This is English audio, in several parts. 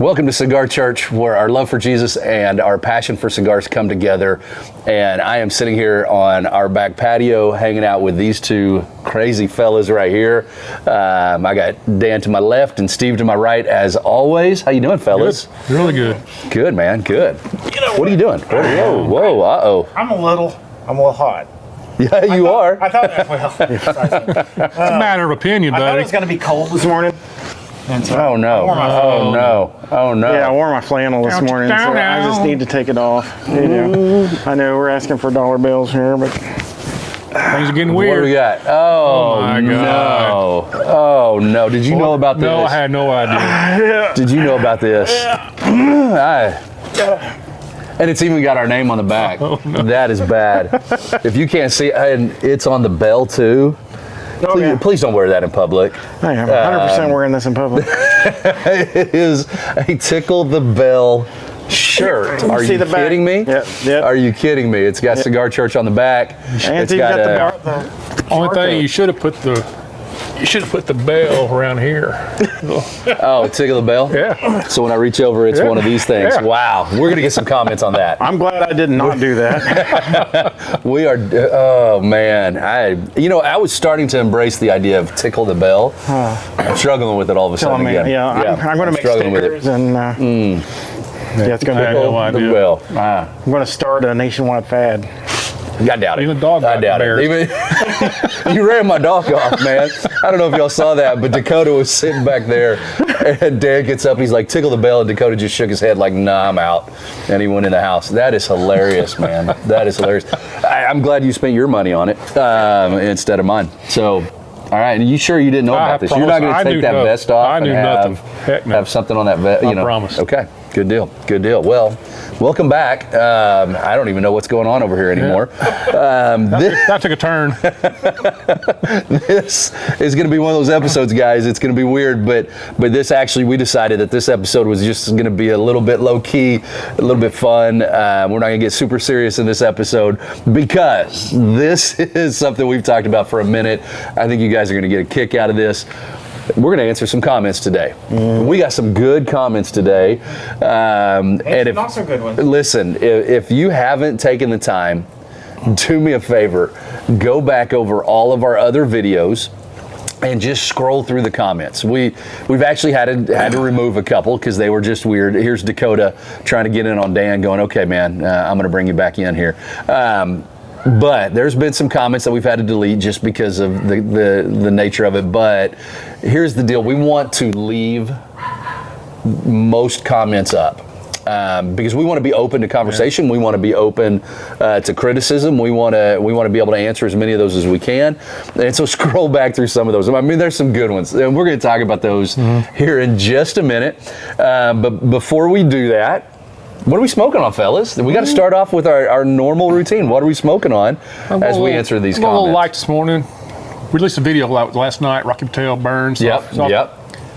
Welcome to Cigar Church, where our love for Jesus and our passion for cigars come together. And I am sitting here on our back patio hanging out with these two crazy fellas right here. I got Dan to my left and Steve to my right, as always. How you doing, fellas? Good. Really good. Good, man. Good. You know what are you doing? Whoa, uh-oh. I'm a little hot. Yeah, you are. I thought, well, It's a matter of opinion, I thought it buddy. was going to be cold this morning. And so Oh, no. I Oh, no. Yeah, I wore my flannel this morning, so I just need to take it off. You know, I know we're asking for dollar bills here, but Things are getting What do weird. we got? Oh, my no. Oh, no. Did you know about this? No, I had no idea. Did you know about this? And it's even got our name on the back. Oh, no. That is bad. If you can't see, and it's on the bell too. oh, Please, yeah. please don't wear that in public. I am 100% wearing this in public. It is a Tickle the Bell shirt. Are See you the back? kidding me? Yep. Are you kidding me? It's got Cigar Church on the back. And It's you got got the Only thing you should have put the bell around here. oh, Tickle the Bell? Yeah. So when I reach over, it's Yeah. one of these things. Yeah. Wow. We're going to get some comments on that. I'm glad I did not do that. We are, oh man. I was starting to embrace the idea of Tickle the Bell. I'm struggling with it all of a sudden Telling me, again. I'm going to make struggling with it. stickers and yeah, it's going I had to. no The idea. Bell. I'm going to start a nationwide fad. I doubt it. Even the dog I got doubt it. embarrassed. Even, you ran my dog off, man. I don't know if y'all saw that, but Dakota was sitting back there, and Dan gets up. He's like, "Tickle the bell," and Dakota just shook his head like, "Nah, I'm out," and he went in the house. That is hilarious, man. That is hilarious. I'm glad you spent your money on it instead of mine. So, all right. You sure you didn't know about this? You're not going to take that vest off I knew and nothing. Heck no. have something on that vest? I promise. Okay. Good deal. Good deal. Well, welcome back. I don't even know what's going on over here anymore. That took a turn. This is going to be one of those episodes, guys. It's going to be weird, but this actually, we decided that this episode was just going to be a little bit low key, a little bit fun. We're not going to get super serious in this episode because this is something we've talked about for a minute. I think you guys are going to get a kick out of this. We're going to answer some comments today. We got some good comments today. And if, not so good ones. listen, if you haven't taken the time, do me a favor, go back over all of our other videos and just scroll through the comments. We've actually had to remove a couple because they were just weird. Here's Dakota trying to get in on Dan, going, "Okay, man, I'm going to bring you back in here." But there's been some comments that we've had to delete just because of the nature of it. But here's the deal. We want to leave most comments up because we want to be open to conversation. We want to be open to criticism. We want to be able to answer as many of those as we can. And so scroll back through some of those. I mean, there's some good ones. And we're going to talk about those here in just a minute. But before we do that, what are we smoking on, fellas? We got to start off with our normal routine. What are we smoking on as we answer these I'm a little comments? light this morning. Released a video last night, Rocky Patel Burns. Yep.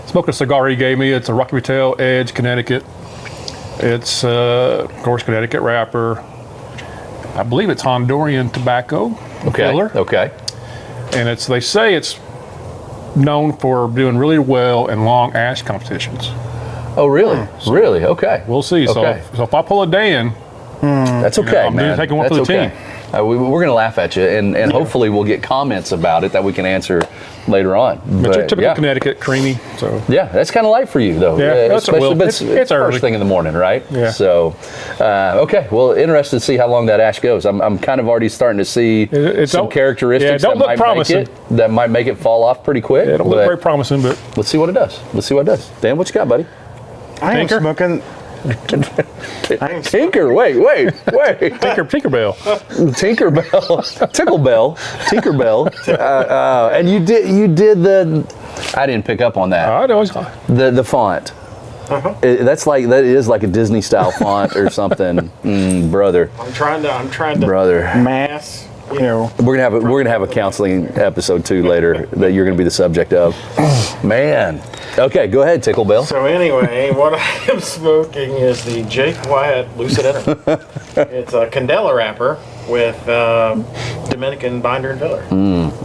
Smoking a cigar he gave me. It's a Rocky Patel Edge, Connecticut. It's, of course, Connecticut wrapper. I believe it's Honduran tobacco filler. Okay. And they say it's known for doing really well in long ash competitions. Oh, really? Really? Okay. We'll see. Okay. So if I pull a Dan, That's okay, I'm man. taking one That's for the okay. We're going to laugh at you, and hopefully we'll get comments about it that we can answer later on. but your typical yeah. Connecticut, creamy. So Yeah, that's kind of light for you, though. Yeah, that's- especially well, but it's first early. thing in the morning, right? Yeah. So, okay. Well, interested to see how long that ash goes. I'm kind of already starting to see It some don't- characteristics yeah, it don't that look might promising. that might make it fall off pretty quick. it don't but look very promising, but let's see what it does. Let's see what it does. Dan, what you got, buddy? I am Tinker? smoking. Tinker. Wait. Tinkerbell. Tinkerbell, Tinkerbell, and you did the. I didn't pick up on that. I know. The font. That is like a Disney style font or something, brother. I'm trying to Brother. Mass, you know. We're gonna have a counseling episode too later that you're gonna be the subject of. Man. Okay, go ahead, Tickle Bell. So anyway, what I am smoking is the Jake Wyatt Lucid Enema. It's a Candela wrapper with Dominican binder and filler.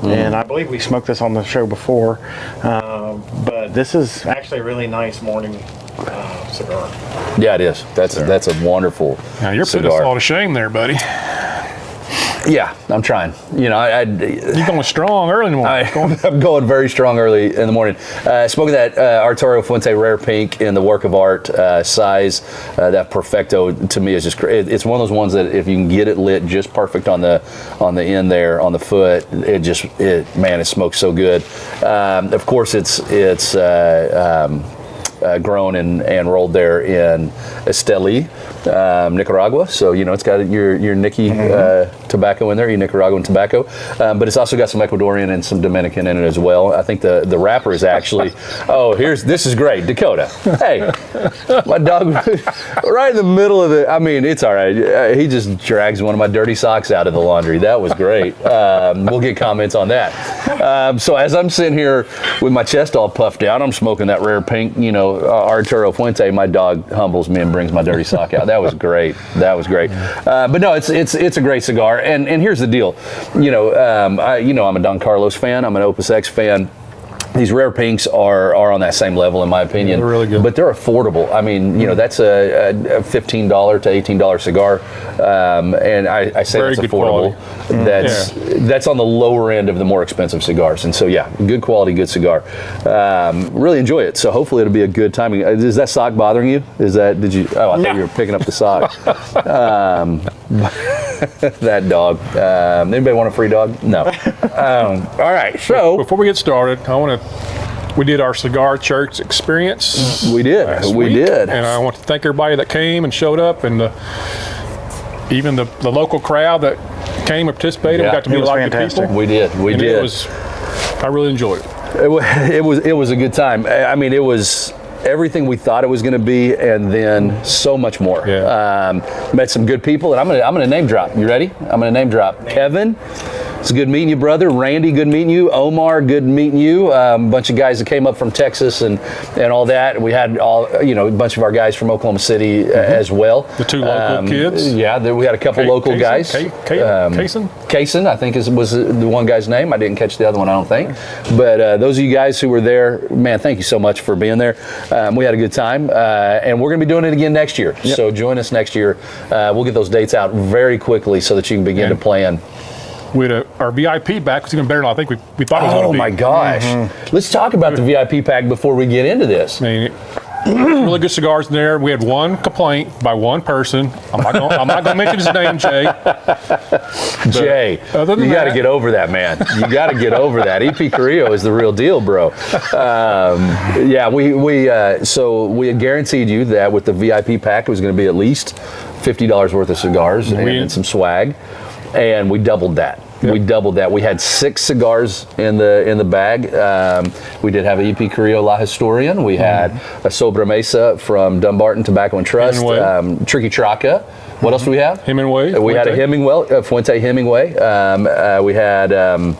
And I believe we smoked this on the show before. But this is actually a really nice morning cigar. Yeah, it is. That's a wonderful Now you're putting us cigar. all to shame there, buddy. Yeah, I'm trying. You know, You're going strong early in the morning. I'm going very strong early in the morning. Smoking that Arturo Fuente Rare Pink in the work of art size. That Perfecto to me is just great. It's one of those ones that if you can get it lit just perfect on the end there on the foot, it smokes so good. Of course, it's grown and rolled there in Esteli, Nicaragua. So, you know, it's got your Nicky tobacco in there, your Nicaraguan tobacco. But it's also got some Ecuadorian and some Dominican in it as well. I think the wrapper is actually, this is great. Dakota. Hey, my dog, right in the middle of it's all right. He just drags one of my dirty socks out of the laundry. That was great. We'll get comments on that. So as I'm sitting here with my chest all puffed out, I'm smoking that Rare Pink, you know, Arturo Fuente. My dog humbles me and brings my dirty sock out. That was great. But no, it's a great cigar. And here's the deal. You know, I'm a Don Carlos fan. I'm an Opus X fan. These Rare Pinks are on that same level, in my opinion. Yeah, they're really good. But they're affordable. I mean, you know, that's a $15 to $18 cigar. And I say Very that's good affordable. quality. That's on the lower end of the more expensive cigars. And so, yeah, good quality, good cigar. Really enjoy it. So hopefully it'll be a good timing. Is that sock bothering you? I thought you were picking up the sock. That dog. Anybody want a free dog? No. All right. So Before we get started, we did our Cigar Church experience. we did. last We week, did. And I want to thank everybody that came and showed up, and even the local crowd that came and participated. Yeah, We got to meet it a was lot of good fantastic. people. We did. We And did. I really enjoyed it. It was a good time. I mean, it was everything we thought it was going to be, and then so much more. Yeah. Met some good people, and I'm gonna name drop. You ready? I'm gonna name drop Kevin. It's good meeting you, brother. Randy, good meeting you. Omar, good meeting you. A bunch of guys that came up from Texas and all that. We had a bunch of our guys from Oklahoma City as well. The two local kids. Yeah, we had a couple local guys. Kaysen? Kaysen, I think was the one guy's name. I didn't catch the other one, I don't think. But those of you guys who were there, man, thank you so much for being there. We had a good time, and we're going to be doing it again next year. Yep. So join us next year. We'll get those dates out very quickly so that you can begin to plan. Our VIP back was even better than I think we thought it was going to Oh be. my gosh! Let's talk about the VIP pack before we get into this. I mean, really good cigars in there. We had one complaint by one person. I'm not going to mention his name, Jay. Jay, other than you got to that- get over that, man. You got to get over that. EP Carrillo is the real deal, bro. So we had guaranteed you that with the VIP pack, it was going to be at least $50 worth of cigars and some swag, and we doubled that. Yep. We doubled that. We had 6 cigars in the bag. We did have an EP Carrillo La Historian. We had a Sobremesa from Dumbarton Tobacco and Trust. Tricky Traca. What else do we have? Hemingway. We had a Hemingway, Fuente Hemingway. We had a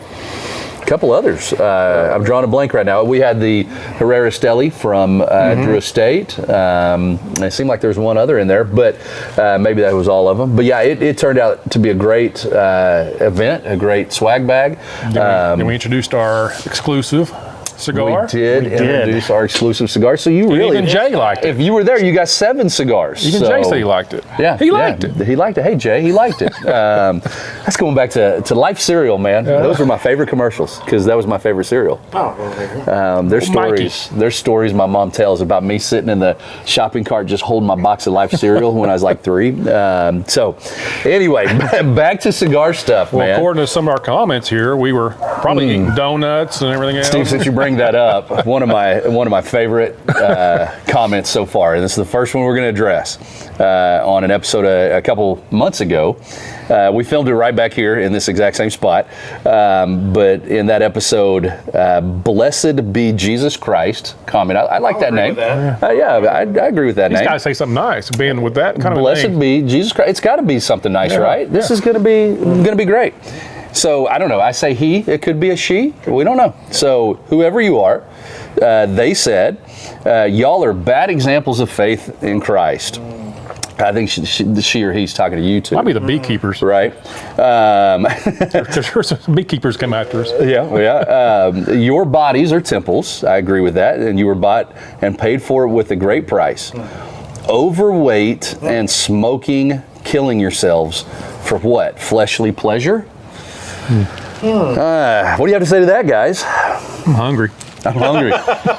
couple others. I'm drawing a blank right now. We had the Herrera Esteli from Drew Estate. It seemed like there was one other in there, but maybe that was all of them. But yeah, it turned out to be a great event, a great swag bag. Then we introduced our exclusive cigar. We did introduce our exclusive cigar. So you really, even Jay liked it. If you were there, you got 7 cigars. Even Jay said he liked it. Yeah, he liked it. He liked it. Hey, Jay, he liked it. That's going back to Life cereal, man. Those were my favorite commercials because that was my favorite cereal. Oh, well, there you go. There's stories my mom tells about me sitting in the shopping cart just holding my box of Life cereal when I was like 3. So, anyway, back to cigar stuff, Well, man. according to some of our comments here, we were probably eating donuts and everything else. Steve, since you bring that up, one of my favorite comments so far, and this is the first one we're going to address on an episode a couple months ago. We filmed it right back here in this exact same spot, but in that episode, "Blessed be Jesus Christ" comment. I like that name. I agree with that He's name. got to say something nice, being with that kind of Blessed name. be Jesus Christ. It's got to be something nice, right? This is going to be great. So I don't know. I say he. It could be a she. We don't know. So whoever you are, they said, y'all are bad examples of faith in Christ. I think she or he's talking to you two. Might be the beekeepers. Right. Sure, some beekeepers come after us. Yeah. Your bodies are temples. I agree with that. And you were bought and paid for it with a great price. Overweight and smoking, killing yourselves for what? Fleshly pleasure? What do you have to say to that, guys? I'm hungry. I'm hungry.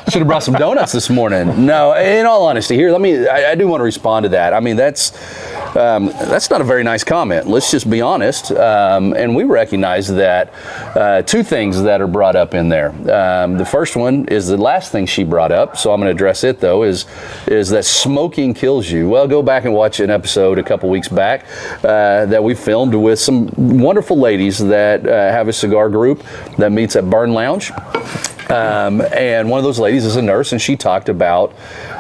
Should have brought some donuts this morning. No, in all honesty, here, I do want to respond to that. I mean, that's not a very nice comment. Let's just be honest. And we recognize that two things that are brought up in there. The first one is the last thing she brought up, so I'm going to address it though, is that smoking kills you. Well, go back and watch an episode a couple weeks back that we filmed with some wonderful ladies that have a cigar group that meets at Barn Lounge. And one of those ladies is a nurse, and she talked about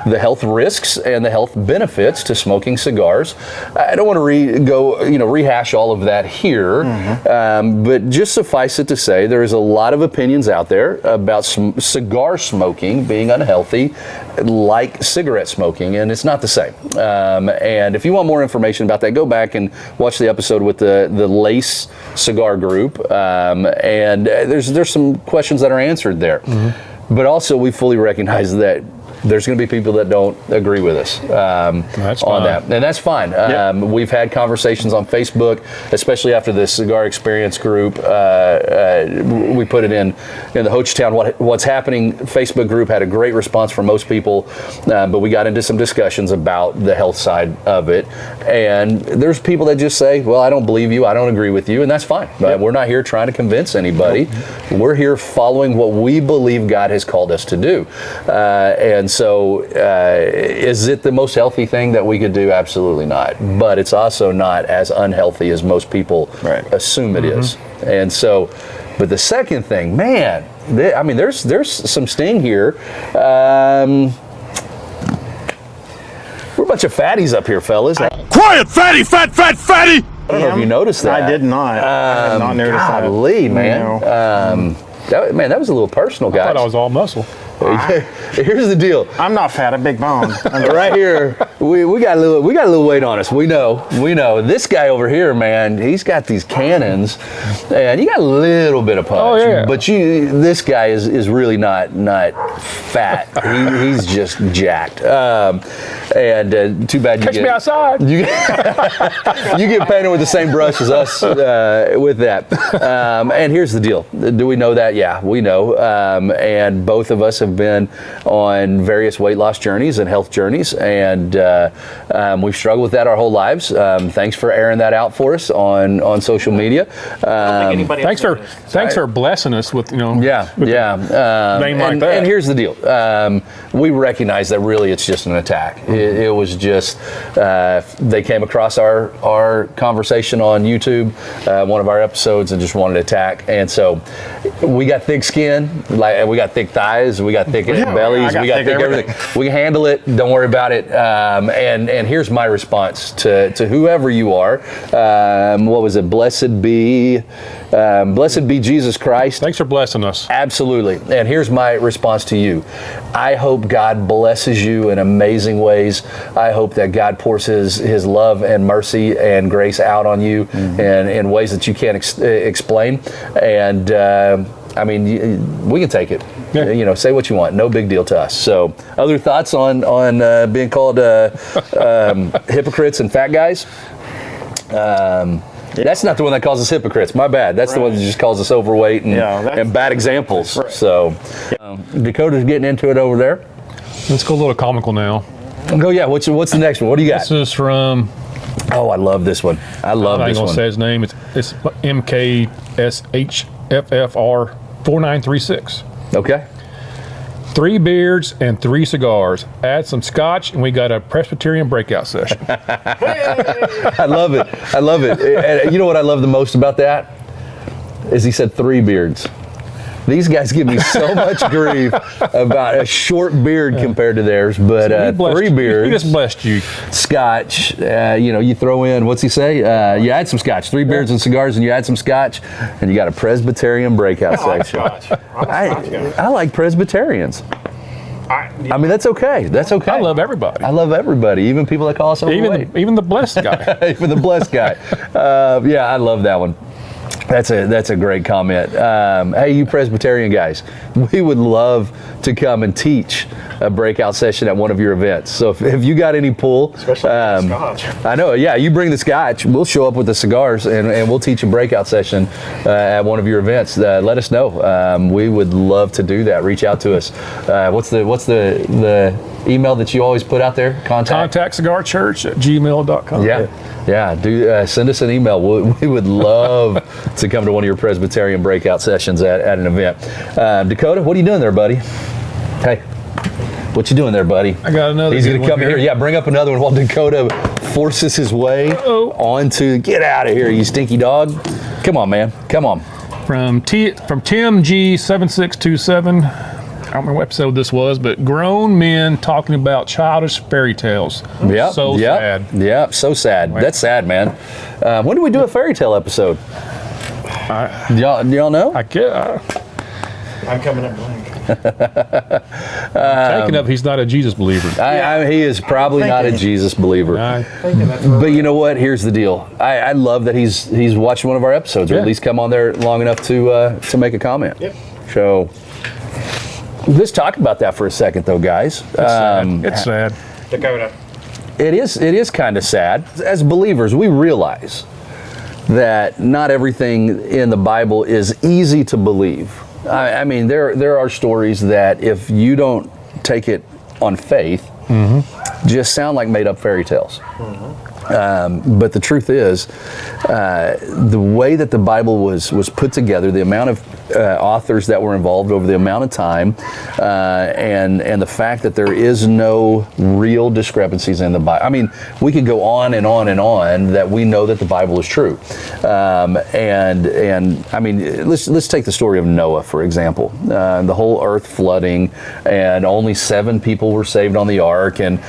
the health risks and the health benefits to smoking cigars. I don't want to rehash all of that here, but just suffice it to say there is a lot of opinions out there about cigar smoking being unhealthy, like cigarette smoking, and it's not the same. And if you want more information about that, go back and watch the episode with the Lace Cigar Group, and there's some questions that are answered there. But also we fully recognize that there's going to be people that don't agree with us on that, and that's fine. We've had conversations on Facebook, especially after the Cigar Experience group. We put it in the Hochtown What's Happening Facebook group, had a great response from most people, but we got into some discussions about the health side of it, and there's people that just say, well, I don't believe you, I don't agree with you, and that's fine. We're not here trying to convince anybody. We're here following what we believe God has called us to do, and so is it the most healthy thing that we could do? Absolutely not. But it's also not as unhealthy as most people assume it is. And so, but the second thing, man, there's some sting here. We're a bunch of fatties up here, fellas. Quiet, fatty, fat, fatty! I don't know if you noticed that. I did not. I did not notice that. Golly, man. That was a little personal, guys. I thought I was all muscle. Here's the deal. I'm not fat. I'm big boned. Right here, we got a little weight on us. We know. This guy over here, man, he's got these cannons, and you got a little bit of punch. Oh yeah. But this guy is really not fat. He's just jacked. And too bad you Catch me outside. You get painted with the same brush as us with that. And here's the deal. Do we know that? Yeah, we know. And both of us have been on various weight loss journeys and health journeys, and we've struggled with that our whole lives. Thanks for airing that out for us on social media. Thanks for blessing us with name like that. And here's the deal. We recognize that really it's just an attack. It was just they came across our conversation on YouTube, one of our episodes, and just wanted to attack. And so we got thick skin, we got thick thighs, we got thick bellies, we got thick everything. We can handle it. Don't worry about it. And here's my response to whoever you are. What was it? Blessed be Jesus Christ. Thanks for blessing us. Absolutely. And here's my response to you. I hope God blesses you in amazing ways. I hope that God pours his love and mercy and grace out on you in ways that you can't explain. And we can take it. Yeah. Say what you want. No big deal to us. So, other thoughts on being called hypocrites and fat guys? That's not the one that calls us hypocrites. My bad. That's the one that just calls us overweight and bad examples. Right. So, Dakota's getting into it over there. Let's go a little comical now. Oh yeah. What's the next one? What do you got? This is from. Oh, I love this one. I'm not going to say his name. It's MKSHFFR 4936. Okay. 3 beards and 3 cigars. Add some scotch, and we got a Presbyterian breakout session. I love it. And you know what I love the most about that? Is he said 3 beards. These guys give me so much grief about a short beard compared to theirs, but 3 beards. He just blessed you. Scotch, you throw in, what's he say? You add some scotch. 3 beards and cigars, and you add some scotch, and you got a Presbyterian breakout section. Scotch. I like Presbyterians. I mean, that's okay. That's okay. I love everybody. I love everybody, even people that call us overweight. Even the blessed guy. Even the blessed guy. Yeah, I love that one. That's a great comment. Hey, you Presbyterian guys, we would love to come and teach a breakout session at one of your events. So if you got any pull, Especially with the scotch. I know, yeah, you bring the scotch, we'll show up with the cigars and we'll teach a breakout session at one of your events. Let us know. We would love to do that. Reach out to us. What's the email that you always put out there? Contact cigarchurch@gmail.com. Yeah. Do send us an email. We would love to come to one of your Presbyterian breakout sessions at an event. Dakota, what are you doing there, buddy? Hey, what you doing there, buddy? I got another. He's going to come here. Yeah, bring up another one while Dakota forces his way onto. Get out of here, you stinky dog! Come on, man. Come on. From Tim G7627. I don't remember what episode this was, but grown men talking about childish fairy tales. Yeah, sad. Yeah, so sad. That's sad, man. When do we do a fairy tale episode? Do y'all know? I'm coming up blank. Taking up, he's not a Jesus believer. He is probably not a Jesus believer. But you know what? Here's the deal. I love that he's watched one of our episodes, or at least come on there long enough to make a comment. Yep. So let's talk about that for a second, though, guys. It's sad. Dakota. It is kind of sad. As believers, we realize that not everything in the Bible is easy to believe. I mean, there are stories that if you don't take it on faith, just sound like made up fairy tales. But the truth is, the way that the Bible was put together, the amount of authors that were involved over the amount of time, and the fact that there is no real discrepancies in the Bible. I mean, we could go on and on and on that we know that the Bible is true. And I mean, let's take the story of Noah, for example. The whole earth flooding, and only 7 people were saved on the ark, and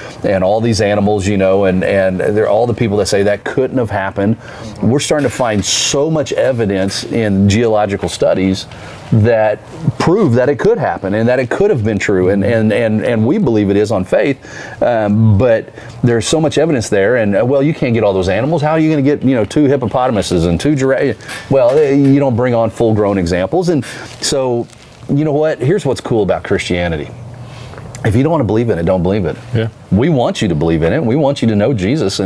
all these animals, you know, and they're all the people that say that couldn't have happened. We're starting to find so much evidence in geological studies that prove that it could happen and that it could have been true, and we believe it is on faith, but there's so much evidence there, and well, you can't get all those animals. How are you going to get 2 hippopotamuses and 2 giraffes? Well, you don't bring on full-grown examples. And so, you know what? Here's what's cool about Christianity. If you don't want to believe in it, don't believe it. Yeah. We want you to believe in it. We want you to know Jesus,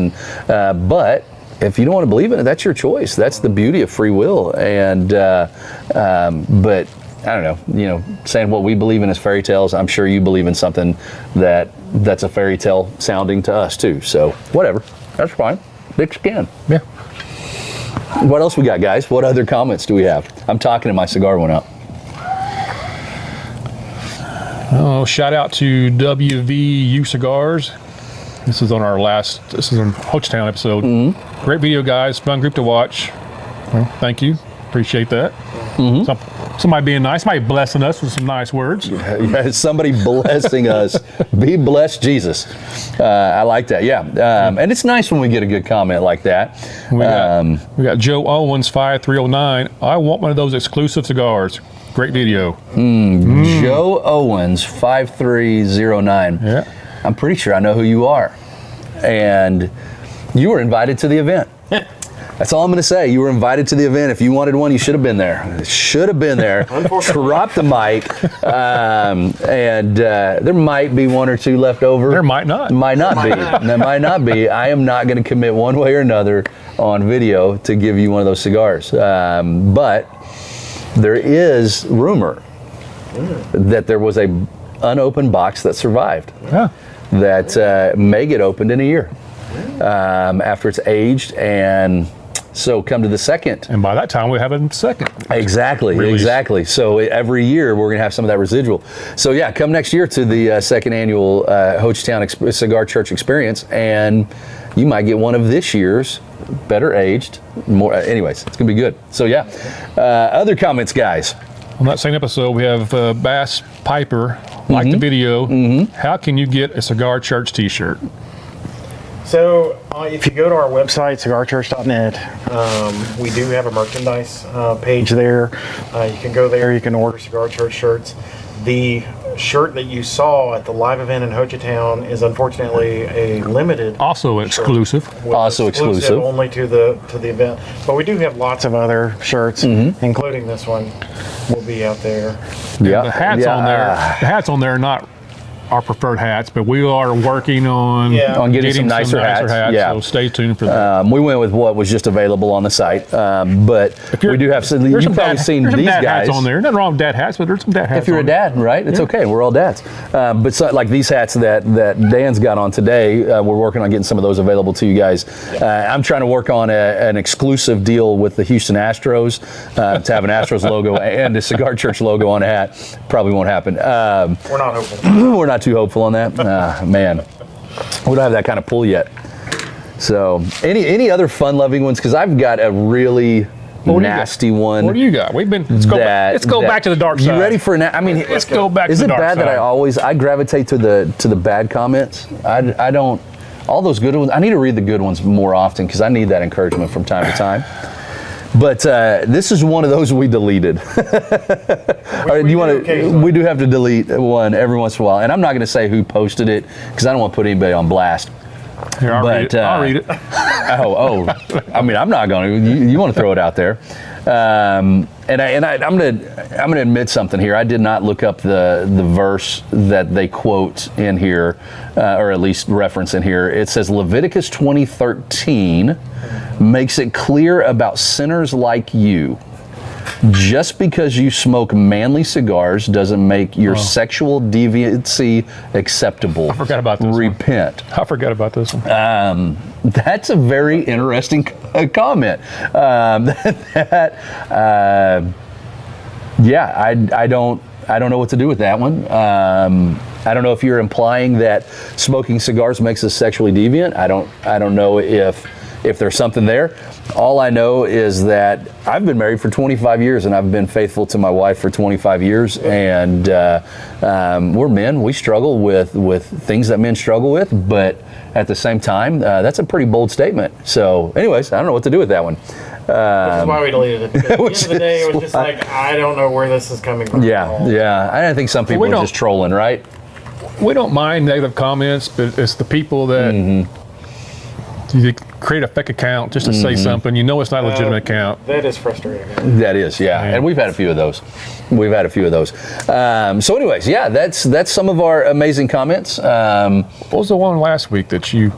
but if you don't want to believe in it, that's your choice. That's the beauty of free will. And but I don't know. Saying what we believe in as fairy tales, I'm sure you believe in something that's a fairy tale sounding to us too. So whatever, that's fine. Thick skin. Yeah. What else we got, guys? What other comments do we have? I'm talking and my cigar went out. Oh, shout out to WVU Cigars. This is on Hochtown episode. Great video, guys. Fun group to watch. Well, thank you. Appreciate that. Somebody being nice, somebody blessing us with some nice words. Yeah, somebody blessing us. Be blessed, Jesus. I like that. Yeah, and it's nice when we get a good comment like that. We got Joe Owens 5309. I want one of those exclusive cigars. Great video. Joe Owens 5309. Yeah. I'm pretty sure I know who you are, and you were invited to the event. That's all I'm going to say. You were invited to the event. If you wanted one, you should have been there. Should have been there. Drop the mic. And there might be 1 or 2 left over. There might not. Might not be. There might not be. I am not going to commit one way or another on video to give you one of those cigars. But there is rumor that there was a unopened box that survived. Yeah. That may get opened in a year after it's aged, and so come to the second. And by that time, we have a second. Exactly. So every year we're going to have some of that residual. So yeah, come next year to the second annual Hochtown Cigar Church Experience, and you might get one of this year's better aged. More. Anyways, it's going to be good. So yeah, other comments, guys. On that same episode, we have Bass Piper, like the video. How can you get a Cigar Church t-shirt? So if you go to our website, cigarchurch.net, we do have a merchandise page there. You can go there. You can order Cigar Church shirts. The shirt that you saw at the live event in Ho Chi Town is unfortunately a limited. Also exclusive. Also exclusive. Only to the event. But we do have lots of other shirts, including this one, will be out there. Yeah. The hats on there. The hats on there are not our preferred hats, but we are working on getting some nicer hats. Yeah. So stay tuned for that. We went with what was just available on the site, but we do have some. You've probably seen there's these some dad guys hats on there. Nothing wrong with dad hats, but there's some dad hats. If you're a dad, right? It's okay. We're all dads. But so, like these hats that Dan's got on today, we're working on getting some of those available to you guys. I'm trying to work on an exclusive deal with the Houston Astros to have an Astros logo and a Cigar Church logo on a hat. Probably won't happen. We're not hopeful. We're not too hopeful on that. Man, we don't have that kind of pull yet. So, any other fun-loving ones? Because I've got a really nasty one. What do you got? Let's go back to the dark side. You ready for I mean, let's go back to the dark Is side. it bad that I gravitate to the bad comments? I don't. All those good ones. I need to read the good ones more often because I need that encouragement from time to time. But this is one of those we deleted. Do you want to? We do have to delete one every once in a while, and I'm not going to say who posted it because I don't want to put anybody on blast. Here, I'll read it. I mean, I'm not going to. You want to throw it out there? I'm gonna admit something here. I did not look up the verse that they quote in here, or at least reference in here. It says Leviticus 20:13 makes it clear about sinners like you. Just because you smoke manly cigars doesn't make your sexual deviancy acceptable. I forgot about this. Repent. I forgot about this one. That's a very interesting comment. I don't know what to do with that one. I don't know if you're implying that smoking cigars makes us sexually deviant. I don't know if there's something there. All I know is that I've been married for 25 years and I've been faithful to my wife for 25 years. And we're men. We struggle with things that men struggle with. But at the same time, that's a pretty bold statement. So anyways, I don't know what to do with that one. Which is why we deleted it. Because at the end of the day, it was just like, I don't know where this is coming from. Yeah. I think some people are just trolling, right? We don't mind negative comments, but it's the people that you create a fake account just to say something. You know it's not a legitimate account. That is frustrating. That is, yeah. And we've had a few of those. So anyways, that's some of our amazing comments. What was the one last week that you...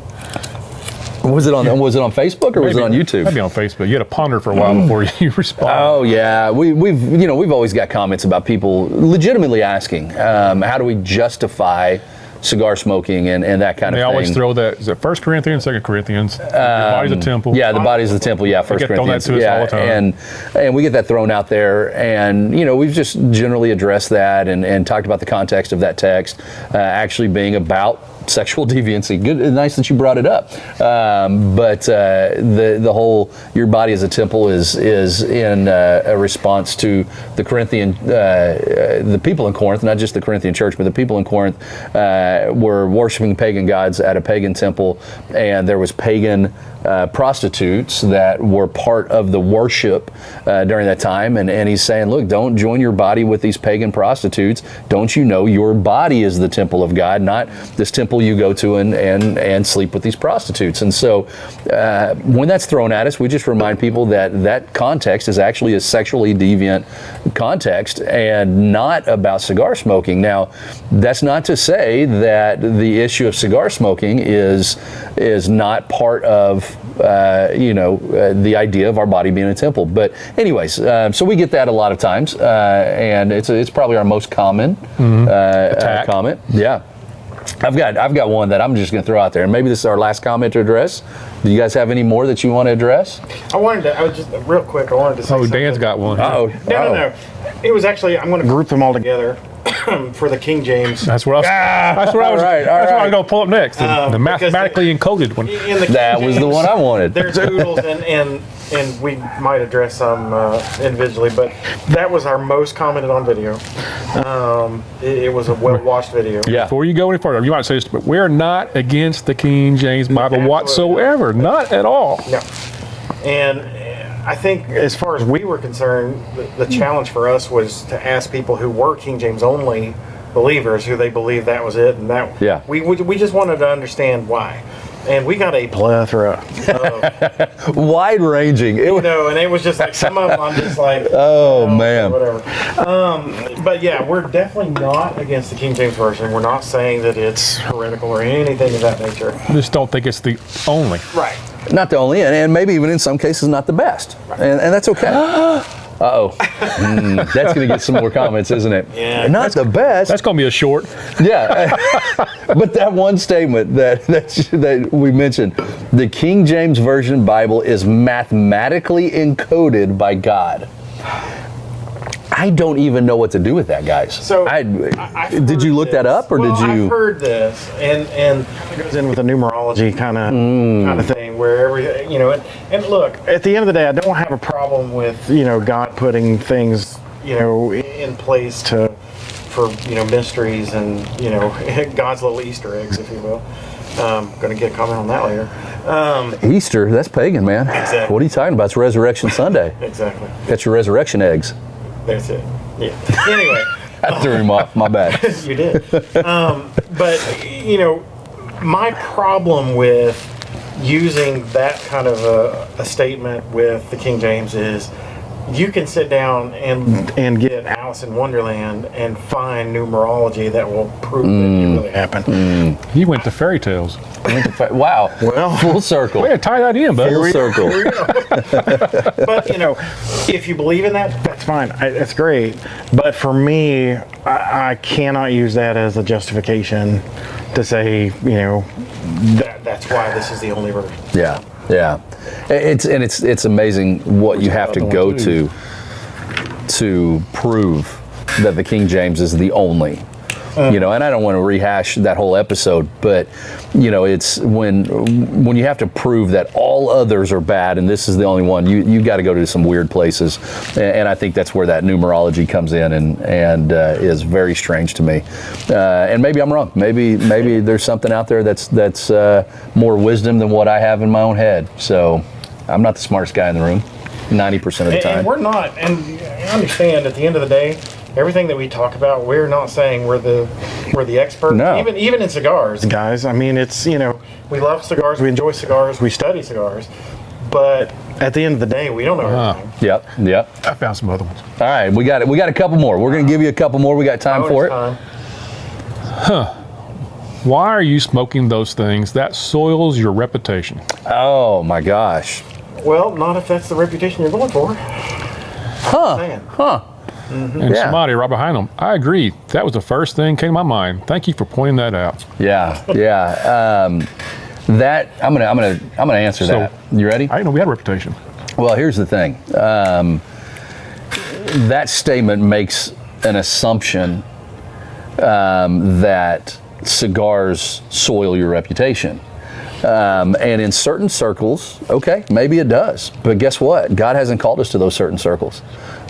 Was it on Facebook or was it on YouTube? Maybe on Facebook. You had to ponder for a while before you respond. Oh yeah, we've always got comments about people legitimately asking, how do we justify cigar smoking and that kind of thing. They always throw that. Is it 1 Corinthians, 2 Corinthians? Your body's a temple. Yeah, the body's the temple. Yeah, 1 Corinthians. Thrown that to us all the time. And we get that thrown out there, and we've just generally addressed that and talked about the context of that text actually being about sexual deviancy. Good, nice that you brought it up. But the whole your body as a temple is in a response to the Corinthian, the people in Corinth, not just the Corinthian church, but the people in Corinth were worshiping pagan gods at a pagan temple, and there was pagan prostitutes that were part of the worship during that time, and he's saying, look, don't join your body with these pagan prostitutes. Don't you know your body is the temple of God, not this temple you go to and sleep with these prostitutes. And so when that's thrown at us, we just remind people that context is actually a sexually deviant context and not about cigar smoking. Now, that's not to say that the issue of cigar smoking is not part of the idea of our body being a temple. But anyways, so we get that a lot of times, and it's probably our most common comment. Yeah. I've got one that I'm just going to throw out there, and maybe this is our last comment to address. Do you guys have any more that you want to address? I wanted to say something. Dan's got one. No. It was actually, I'm going to group them all together for the King James. That's what I was going to pull up next. The mathematically encoded one. That was the one I wanted. There's oodles, and we might address some individually, but that was our most commented on video. It was a well-watched video. Yeah. Before you go any further, you might say this, but we're not against the King James Bible whatsoever. Not at all. No. And I think as far as we were concerned, the challenge for us was to ask people who were King James only believers who they believe that was it, and that we just wanted to understand why. And we got a Plethora. Wide ranging. You know, and it was just like some of them I'm just like, oh man, whatever. But yeah, we're definitely not against the King James Version. We're not saying that it's heretical or anything of that nature. I just don't think it's the only. Right. not the only, and maybe even in some cases not the best, and that's okay. Uh-oh. That's going to get some more comments, isn't it? Yeah. Not the best. That's going to be a short. Yeah. But that one statement that we mentioned, the King James Version Bible is mathematically encoded by God. I don't even know what to do with that, guys. So did you look that up, or did you? I've heard this, and it goes in with a numerology kind of thing, where everything, and look, at the end of the day, I don't have a problem with God putting things in place for mysteries and God's little Easter eggs, if you will. Going to get a comment on that later. Easter, that's pagan, man. Exactly. What are you talking about? It's Resurrection Sunday. Exactly. Got your resurrection eggs. That's it. Yeah. Anyway. I threw him off. My bad. You did. But, my problem with using that kind of a statement with the King James is you can sit down and get Alice in Wonderland and find numerology that will prove that it really happened. You went to fairy tales. Wow. Well, full circle. Way to tie that in, bud. Full circle. But, if you believe in that, that's fine. That's great. But for me, I cannot use that as a justification to say, that's why this is the only version. Yeah. Yeah. It's amazing what you have to go to prove that the King James is the only. And I don't want to rehash that whole episode, but it's when you have to prove that all others are bad and this is the only one, you got to go to some weird places, and I think that's where that numerology comes in and is very strange to me. And maybe I'm wrong. Maybe there's something out there that's more wisdom than what I have in my own head. So I'm not the smartest guy in the room 90% of the time. And we're not. And I understand at the end of the day, everything that we talk about, we're not saying we're the expert. No. Even in cigars, guys. I mean, it's we love cigars, we enjoy cigars, we study cigars, but at the end of the day, we don't know everything. Yep. I found some other ones. All right, we got a couple more. We're going to give you a couple more. We got time for it. Why are you smoking those things? That soils your reputation. Oh my gosh. Well, not if that's the reputation you're going for. And somebody right behind them. I agree. That was the first thing came to my mind. Thank you for pointing that out. Yeah. That I'm gonna answer that. You ready? I didn't know we had a reputation. Well, here's the thing. That statement makes an assumption that cigars soil your reputation. And in certain circles, okay, maybe it does. But guess what? God hasn't called us to those certain circles.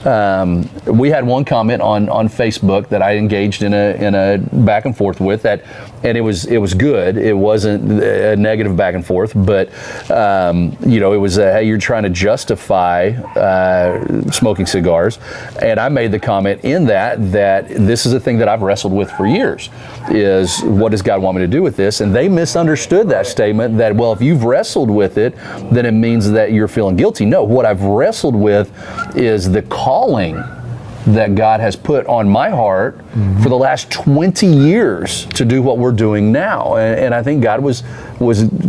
We had one comment on Facebook that I engaged in a back and forth with that, and it was good. It wasn't a negative back and forth, but it was hey, you're trying to justify smoking cigars, and I made the comment in that this is a thing that I've wrestled with for years. Is what does God want me to do with this? And they misunderstood that statement. That well, if you've wrestled with it, then it means that you're feeling guilty. No, what I've wrestled with is the calling that God has put on my heart for the last 20 years to do what we're doing now. And I think God was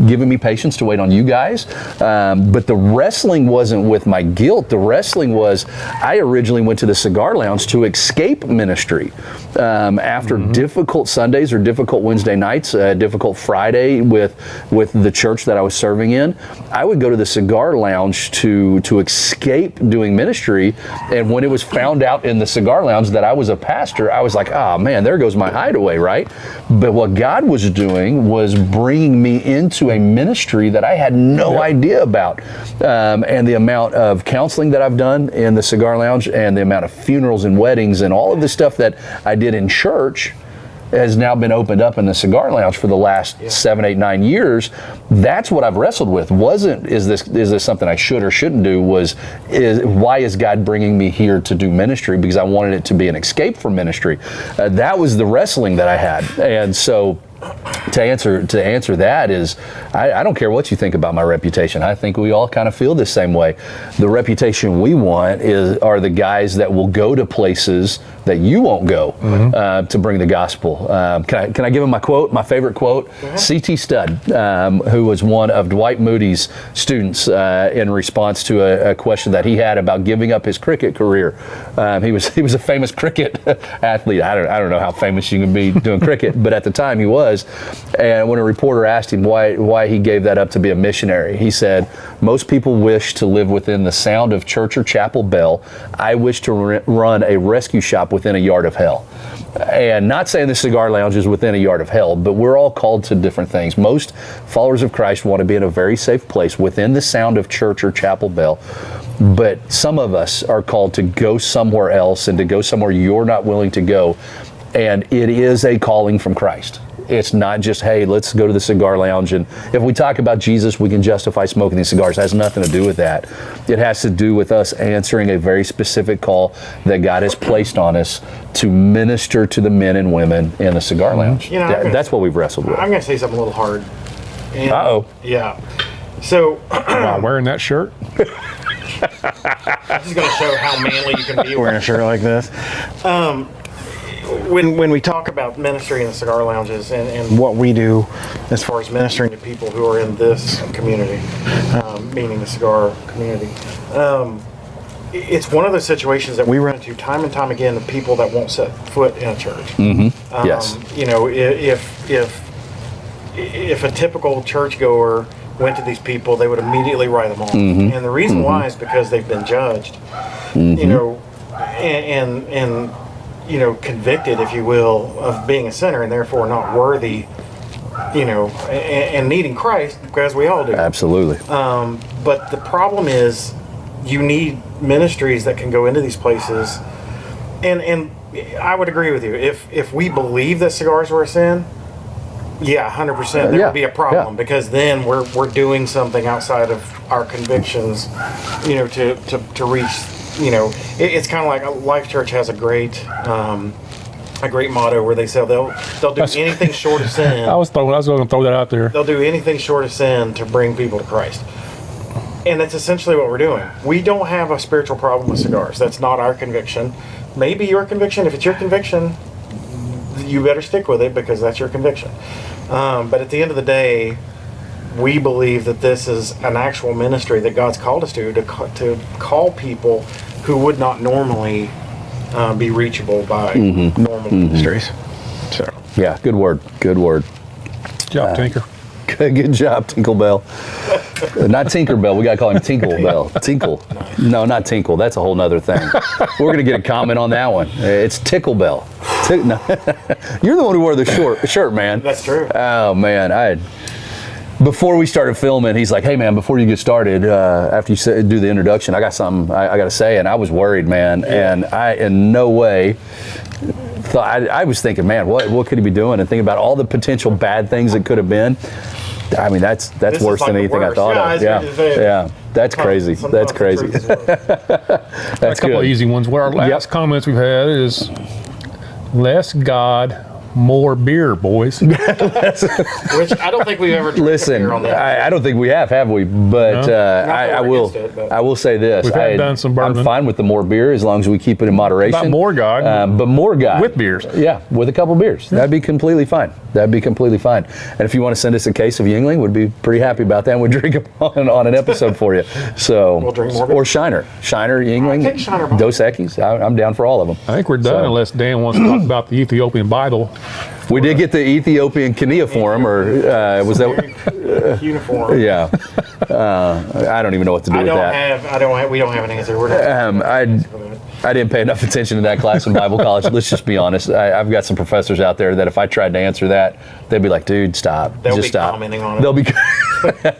giving me patience to wait on you guys. But the wrestling wasn't with my guilt. The wrestling was, I originally went to the Cigar Lounge to escape ministry. After difficult Sundays or difficult Wednesday nights, difficult Friday with the church that I was serving in, I would go to the Cigar Lounge to escape doing ministry. And when it was found out in the Cigar Lounge that I was a pastor, I was like, oh man, there goes my hideaway, right? But what God was doing was bringing me into a ministry that I had no idea about. And the amount of counseling that I've done in the Cigar Lounge and the amount of funerals and weddings and all of the stuff that I did in church has now been opened up in the cigar lounge for the last 7, 8, 9 years. That's what I've wrestled with. Is this something I should or shouldn't do? Why is God bringing me here to do ministry? Because I wanted it to be an escape from ministry. That was the wrestling that I had. And so to answer that is, I don't care what you think about my reputation. I think we all kind of feel the same way. The reputation we want are the guys that will go to places that you won't go to bring the gospel. Can I give him my favorite quote? C.T. Studd, who was one of Dwight Moody's students in response to a question that he had about giving up his cricket career. He was a famous cricket athlete. I don't know how famous you can be doing cricket, but at the time he was. And when a reporter asked him why he gave that up to be a missionary, he said, "Most people wish to live within the sound of church or chapel bell. I wish to run a rescue shop within a yard of hell." And not saying the cigar lounge is within a yard of hell, but we're all called to different things. Most followers of Christ want to be in a very safe place within the sound of church or chapel bell. But some of us are called to go somewhere else and to go somewhere you're not willing to go. And it is a calling from Christ. It's not just, hey, let's go to the cigar lounge. And if we talk about Jesus, we can justify smoking these cigars. It has nothing to do with that. It has to do with us answering a very specific call that God has placed on us to minister to the men and women in the cigar lounge. That's what we've wrestled with. I'm going to say something a little hard. And, Uh-oh. Yeah. So, While wearing that shirt? this is going to show how manly you can be wearing a shirt like this. When we talk about ministry in the cigar lounges and what we do as far as ministering to people who are in this community, meaning the cigar community, it's one of those situations that we run into time and time again of people that won't set foot in a church. Yes. You know, if a typical churchgoer went to these people, they would immediately write them off. And the reason why is because they've been judged, you know, and you know, convicted, if you will, of being a sinner and therefore not worthy, you know, and needing Christ, because we all do. Absolutely. But the problem is you need ministries that can go into these places. And I would agree with you. If we believe that cigars were a sin, 100%, there would be a problem because then we're doing something outside of our convictions, you know, to reach. You know, it's kind of like Life Church has a great motto where they say they'll do anything short of sin. I was going to throw that out there. They'll do anything short of sin to bring people to Christ. And that's essentially what we're doing. We don't have a spiritual problem with cigars. That's not our conviction. Maybe your conviction. If it's your conviction, you better stick with it because that's your conviction. But at the end of the day, we believe that this is an actual ministry that God's called us to call people who would not normally be reachable by normal ministries. So Yeah, good word. Good word. Good job, Tinker. Good job, Tinklebell. Not Tinkerbell. We got to call him Tinklebell. Tinkle. No, not Tinkle. That's a whole nother thing. We're going to get a comment on that one. It's Ticklebell. No. You're the one who wore the shirt, man. that's true. Oh, man. Before we started filming, he's like, "Hey, man, before you get started, after you do the introduction, I got something I got to say." And I was worried, man. Yeah. And I, in no way, thought I was thinking, man, what could he be doing? And thinking about all the potential bad things it could have been. I mean, that's worse than anything I thought of. Yeah, that's crazy. That's crazy. That's a couple of easy ones. What our last comments we've had is less God, more beer, boys. Which I don't think we've ever drank Listen, beer on that. I don't think we have we? But I will say this. We've done some bourbon. I'm fine with the more beer as long as we keep it in moderation. Not more God. But more God. With beers. Yeah, with a couple beers. That'd be completely fine. And if you want to send us a case of Yingling, we'd be pretty happy about that. And we'd drink them on an episode for you. So, we'll drink more or Shiner, Yingling, take Shiner. Dos Equis. I'm down for all of them. I think we're done unless Dan wants to talk about the Ethiopian Bible. We did get the Ethiopian cuneiform, or was that uniform? Yeah. I don't even know what to do with that. We don't have an answer. We're not I didn't pay enough attention to that class in Bible college. Let's just be honest. I've got some professors out there that if I tried to answer that, they'd be like, "Dude, stop. They'll just be stop." Commenting on it. They'll be,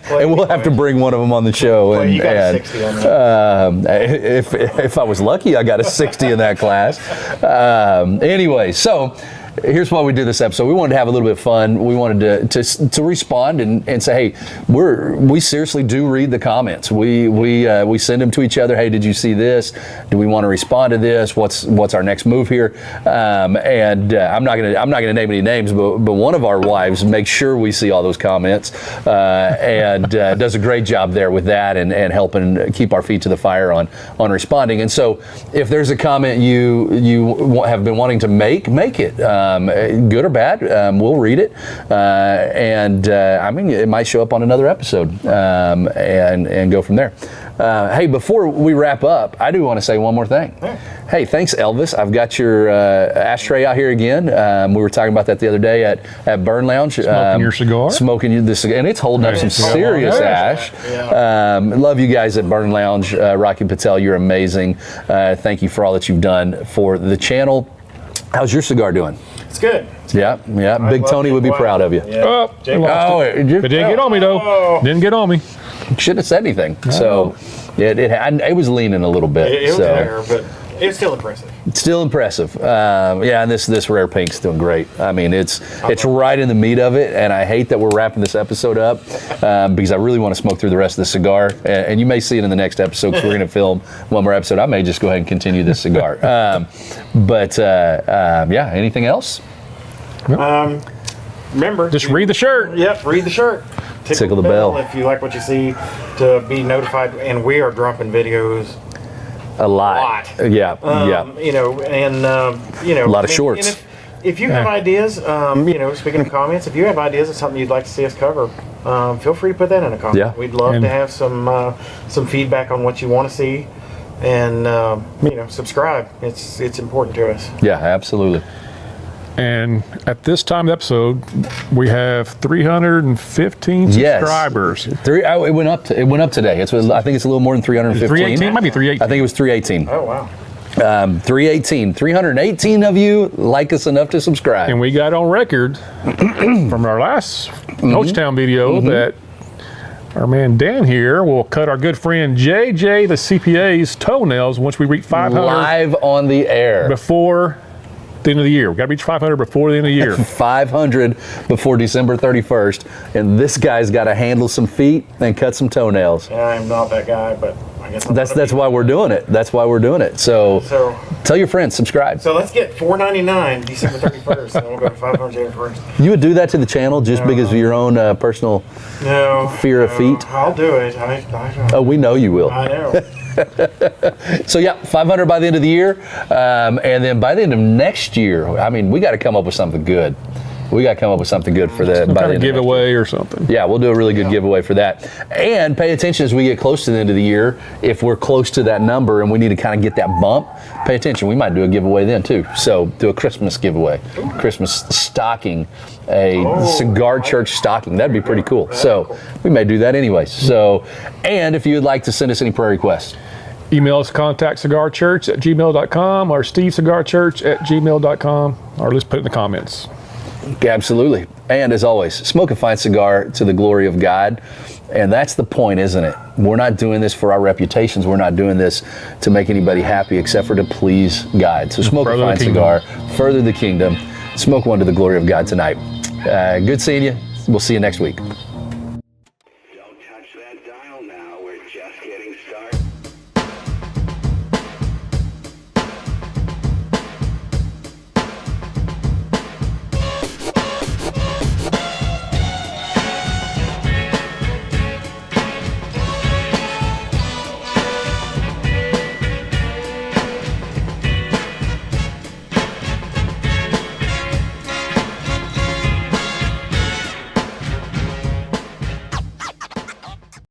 and we'll have to bring one of them on the show. Well, and you got a 60 on that. If I was lucky, I got a 60 in that class. Anyway, so. here's why we did this episode. We wanted to have a little bit of fun. We wanted to respond and say, hey, we seriously do read the comments. We send them to each other. Hey, did you see this? Do we want to respond to this? What's our next move here? And I'm not gonna name any names, but one of our wives makes sure we see all those comments and does a great job there with that and helping keep our feet to the fire on responding. And so if there's a comment you have been wanting to make it, good or bad, we'll read it, and I mean, it might show up on another episode, and go from there. Hey, before we wrap up, I do want to say one more thing. Hey, thanks, Elvis. I've got your ashtray out here again. We were talking about that the other day at Burn Lounge. Smoking your cigar? Smoking this cigar, and it's holding up some serious ash. Love you guys at Burn Lounge. Rocky Patel, you're amazing. Thank you for all that you've done for the channel. How's your cigar doing? It's good. Yeah. Big Tony would be proud of you. Yeah. Oh, Jake it didn't get on me though. Didn't get on me. Shouldn't have said anything. So it was leaning a little bit. It was there, but it's still impressive. It's still impressive. And this rare pink's doing great. I mean, it's right in the meat of it, and I hate that we're wrapping this episode up because I really want to smoke through the rest of the cigar. And you may see it in the next episode because we're going to film one more episode. I may just go ahead and continue this cigar. Anything else? Remember, Just read the shirt. Yep, read the shirt. Tickle the bell if you like what you see, to be notified. And we are dropping videos a lot. Yeah. You know, and a lot of shorts. And if you have ideas, speaking of comments, if you have ideas of something you'd like to see us cover, feel free to put that in a comment. Yeah. We'd love to have some feedback on what you want to see, and subscribe. It's important to us. Yeah, absolutely. And at this time of the episode, we have 315 subscribers. It went up today. I think it's a little more than 315. 318, might be 318. I think it was 318. Oh wow. 318 of you like us enough to subscribe. And we got on record from our last Hochtown video that our man Dan here will cut our good friend JJ the CPA's toenails once we reach 500 live on the air before the end of the year. We got to reach 500 before the end of the year. 500 before December 31st, and this guy's got to handle some feet and cut some toenails. Yeah, I'm not that guy, but I guess that's why we're doing it. That's why we're doing it. So tell your friends, subscribe. So let's get $4.99 December 31st, and we'll go to 500 January 1st. You would do that to the channel just because of your own personal fear of feet? I'll do it. Oh, we know you will. I know. So 500 by the end of the year, and then by the end of next year, I mean, we got to come up with something good. We got to come up with something good for the kind of giveaway or something. Yeah, we'll do a really good giveaway for that. And pay attention as we get close to the end of the year. If we're close to that number and we need to kind of get that bump, pay attention. We might do a giveaway then too. So do a Christmas giveaway, Christmas stocking, a Cigar Church stocking. That'd be pretty cool. So we may do that anyway. So, and if you would like to send us any prayer requests, email us contactcigarchurch@gmail.com or stevecigarchurch@gmail.com, or let's put it in the comments. Absolutely. And as always, smoke a fine cigar to the glory of God. And that's the point, isn't it? We're not doing this for our reputations. We're not doing this to make anybody happy except for to please God. So smoke a fine cigar, further the kingdom, smoke one to the glory of God tonight. Good seeing you. We'll see you next week. Don't touch that dial now. We're just getting started.